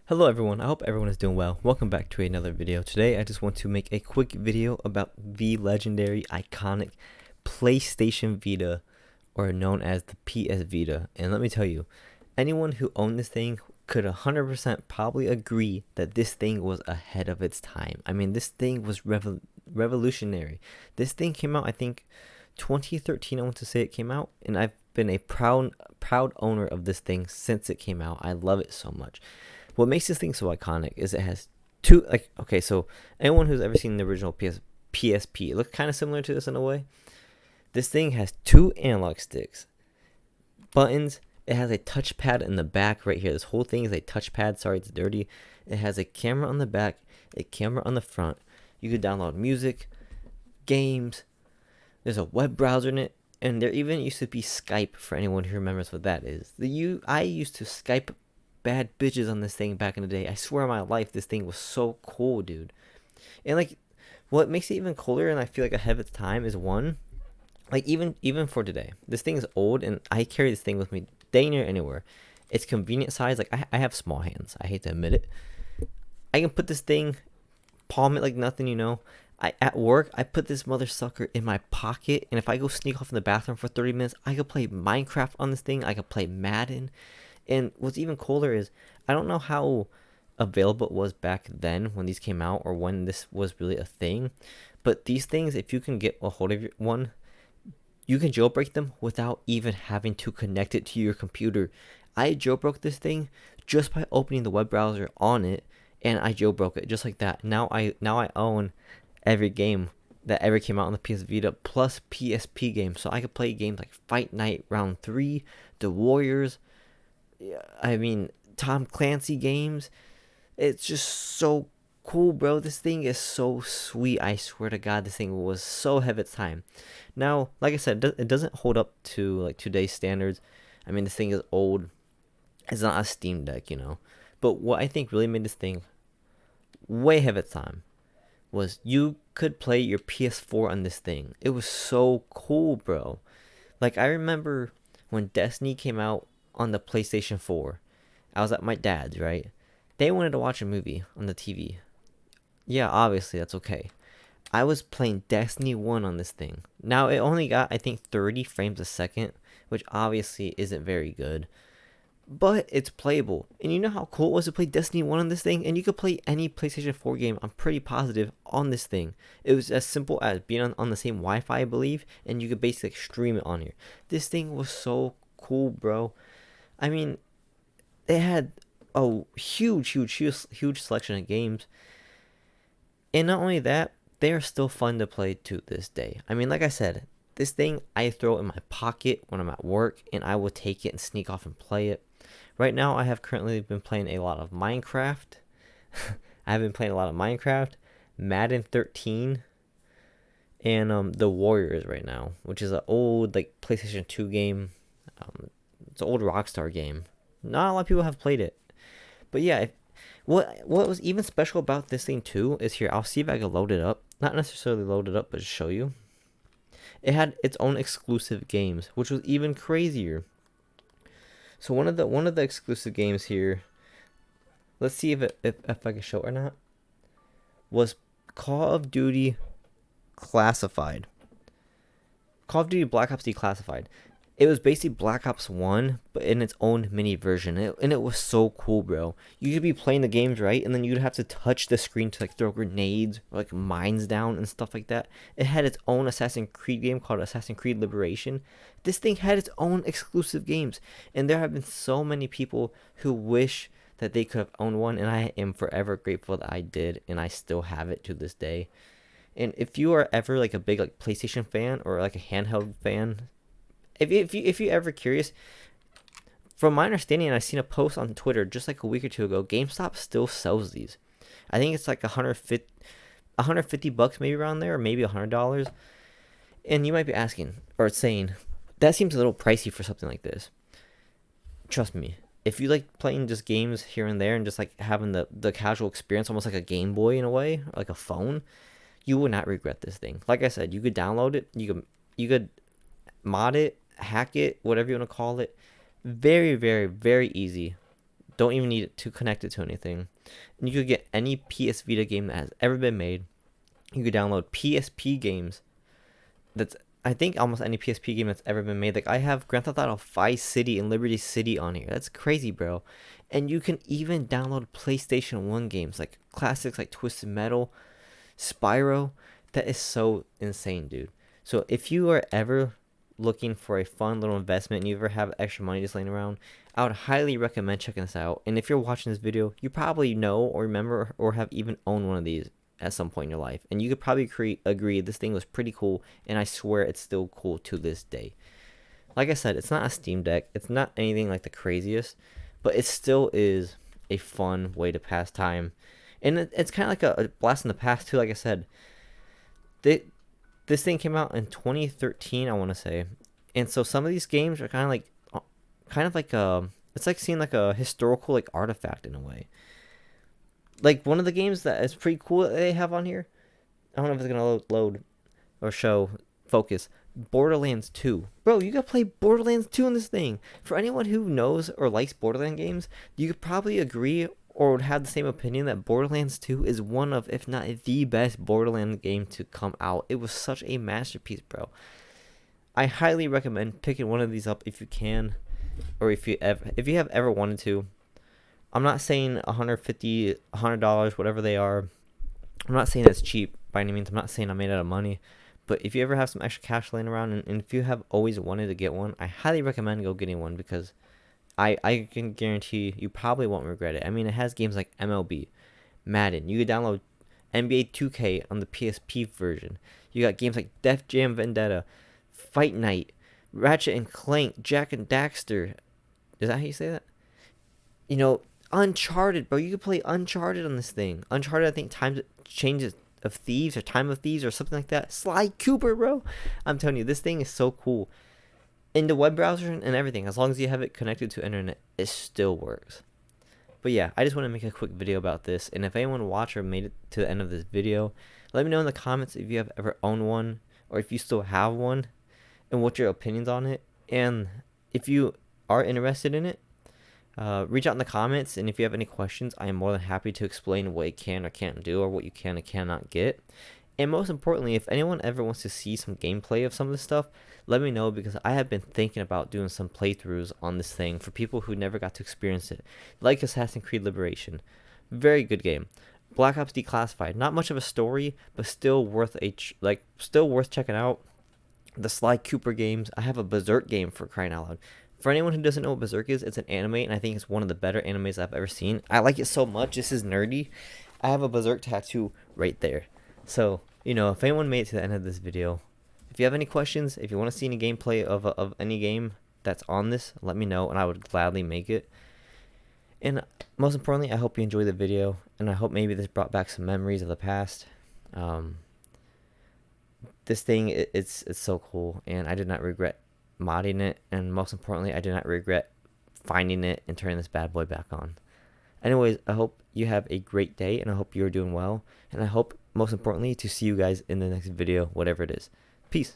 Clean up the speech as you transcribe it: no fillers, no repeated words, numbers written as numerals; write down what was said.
Hello everyone, I hope everyone is doing well. Welcome back to another video. Today I just want to make a quick video about the legendary, iconic PlayStation Vita, or known as the PS Vita. And let me tell you, anyone who owned this thing could 100% probably agree that this thing was ahead of its time. I mean, this thing was revolutionary. This thing came out, I think, 2013, I want to say it came out, and I've been a proud owner of this thing since it came out. I love it so much. What makes this thing so iconic is it has two, okay, so anyone who's ever seen the original PSP, it looks kind of similar to this in a way. This thing has two analog sticks, buttons. It has a touchpad in the back right here. This whole thing is a touchpad. Sorry, it's dirty. It has a camera on the back, a camera on the front. You could download music, games. There's a web browser in it. And there even used to be Skype, for anyone who remembers what that is. I used to Skype bad bitches on this thing back in the day. I swear on my life, this thing was so cool, dude. And what makes it even cooler, and I feel like ahead of its time, is one, even for today, this thing is old, and I carry this thing with me day near anywhere. It's convenient size. I have small hands. I hate to admit it. I can put this thing, palm it like nothing, at work, I put this mother sucker in my pocket, and if I go sneak off in the bathroom for 30 minutes, I could play Minecraft on this thing. I could play Madden. And what's even cooler is, I don't know how available it was back then when these came out, or when this was really a thing, but these things, if you can get a hold of one, you can jailbreak them without even having to connect it to your computer. I jailbroke this thing just by opening the web browser on it, and I jailbroke it just like that. Now I own every game that ever came out on the PS Vita, plus PSP games, so I could play games like Fight Night Round 3, The Warriors, I mean, Tom Clancy games. It's just so cool, bro. This thing is so sweet. I swear to God, this thing was so ahead of its time. Now, like I said, it doesn't hold up to like today's standards. I mean, this thing is old. It's not a Steam Deck, But what I think really made this thing way ahead of its time was you could play your PS4 on this thing. It was so cool, bro. Like, I remember when Destiny came out on the PlayStation 4. I was at my dad's, right? They wanted to watch a movie on the TV. Yeah, obviously, that's okay. I was playing Destiny 1 on this thing. Now, it only got, I think, 30 frames a second, which obviously isn't very good. But it's playable. And you know how cool it was to play Destiny 1 on this thing? And you could play any PlayStation 4 game, I'm pretty positive, on this thing. It was as simple as being on the same Wi-Fi, I believe, and you could basically stream it on here. This thing was so cool, bro. I mean, they had a huge selection of games. And not only that, they are still fun to play to this day. I mean, like I said, this thing, I throw it in my pocket when I'm at work, and I will take it and sneak off and play it. Right now, I have currently been playing a lot of Minecraft. I have been playing a lot of Minecraft, Madden 13, and The Warriors right now, which is an old PlayStation 2 game. It's an old Rockstar game. Not a lot of people have played it. But yeah, what was even special about this thing too is here. I'll see if I can load it up. Not necessarily load it up, but just show you. It had its own exclusive games, which was even crazier. So one of the exclusive games here, let's see if I can show it or not, was Call of Duty Classified. Call of Duty Black Ops Declassified. It was basically Black Ops 1, but in its own mini version. And it was so cool, bro. You could be playing the games, right? And then you'd have to touch the screen to throw grenades or mines down and stuff like that. It had its own Assassin's Creed game called Assassin's Creed Liberation. This thing had its own exclusive games. And there have been so many people who wish that they could have owned one. And I am forever grateful that I did. And I still have it to this day. And if you are ever a big PlayStation fan or a handheld fan, if you're ever curious, from my understanding, and I seen a post on Twitter just a week or two ago, GameStop still sells these. I think it's $150 maybe around there, or maybe $100. And you might be asking or saying, that seems a little pricey for something like this. Trust me, if you like playing just games here and there and just having the casual experience, almost like a Game Boy in a way, or like a phone, you will not regret this thing. Like I said, you could download it, you could mod it, hack it, whatever you want to call it. Very, very, very easy. Don't even need it to connect it to anything. And you could get any PS Vita game that has ever been made. You could download PSP games. That's, I think, almost any PSP game that's ever been made. Like, I have Grand Theft Auto Vice City and Liberty City on here. That's crazy, bro. And you can even download PlayStation 1 games, like classics like Twisted Metal, Spyro. That is so insane, dude. So if you are ever looking for a fun little investment and you ever have extra money just laying around, I would highly recommend checking this out. And if you're watching this video, you probably know or remember or have even owned one of these at some point in your life, and you could probably agree this thing was pretty cool, and I swear it's still cool to this day. Like I said, it's not a Steam Deck, it's not anything like the craziest, but it still is a fun way to pass time, and it's kind of like a blast in the past too. Like I said, this thing came out in 2013, I want to say, and so some of these games are kind of like it's like seeing like a historical like artifact in a way. Like, one of the games that is pretty cool that they have on here, I don't know if it's gonna load or show focus, Borderlands 2. Bro, you gotta play Borderlands 2 in this thing. For anyone who knows or likes Borderlands games, you could probably agree or would have the same opinion that Borderlands 2 is one of, if not the best Borderlands game to come out. It was such a masterpiece, bro. I highly recommend picking one of these up if you can, or if you have ever wanted to. I'm not saying $150, $100, whatever they are. I'm not saying it's cheap by any means. I'm not saying I'm made out of money. But if you ever have some extra cash laying around, and if you have always wanted to get one, I highly recommend go getting one, because I can guarantee you probably won't regret it. I mean, it has games like MLB, Madden. You can download NBA 2K on the PSP version. You got games like Def Jam Vendetta, Fight Night, Ratchet and Clank, Jak and Daxter. Is that how you say that? You know, Uncharted, bro. You could play Uncharted on this thing. Uncharted, I think, Changes of Thieves or Time of Thieves or something like that. Sly Cooper, bro. I'm telling you, this thing is so cool. In the web browser and everything, as long as you have it connected to internet, it still works. But yeah, I just want to make a quick video about this. And if anyone watched or made it to the end of this video, let me know in the comments if you have ever owned one, or if you still have one, and what your opinions on it. And if you are interested in it, reach out in the comments, and if you have any questions, I am more than happy to explain what it can or can't do, or what you can and cannot get. And most importantly, if anyone ever wants to see some gameplay of some of this stuff, let me know, because I have been thinking about doing some playthroughs on this thing for people who never got to experience it, like Assassin's Creed Liberation. Very good game. Black Ops Declassified, not much of a story, but still worth still worth checking out. The Sly Cooper games. I have a Berserk game, for crying out loud. For anyone who doesn't know what Berserk is, it's an anime, and I think it's one of the better animes I've ever seen. I like it so much. This is nerdy. I have a Berserk tattoo right there. So, you know, if anyone made it to the end of this video, if you have any questions, if you want to see any gameplay of any game that's on this, let me know, and I would gladly make it. And most importantly, I hope you enjoyed the video, and I hope maybe this brought back some memories of the past. This thing, it's so cool, and I did not regret modding it, and most importantly, I do not regret finding it and turning this bad boy back on. Anyways, I hope you have a great day, and I hope you're doing well, and I hope, most importantly, to see you guys in the next video, whatever it is. Peace.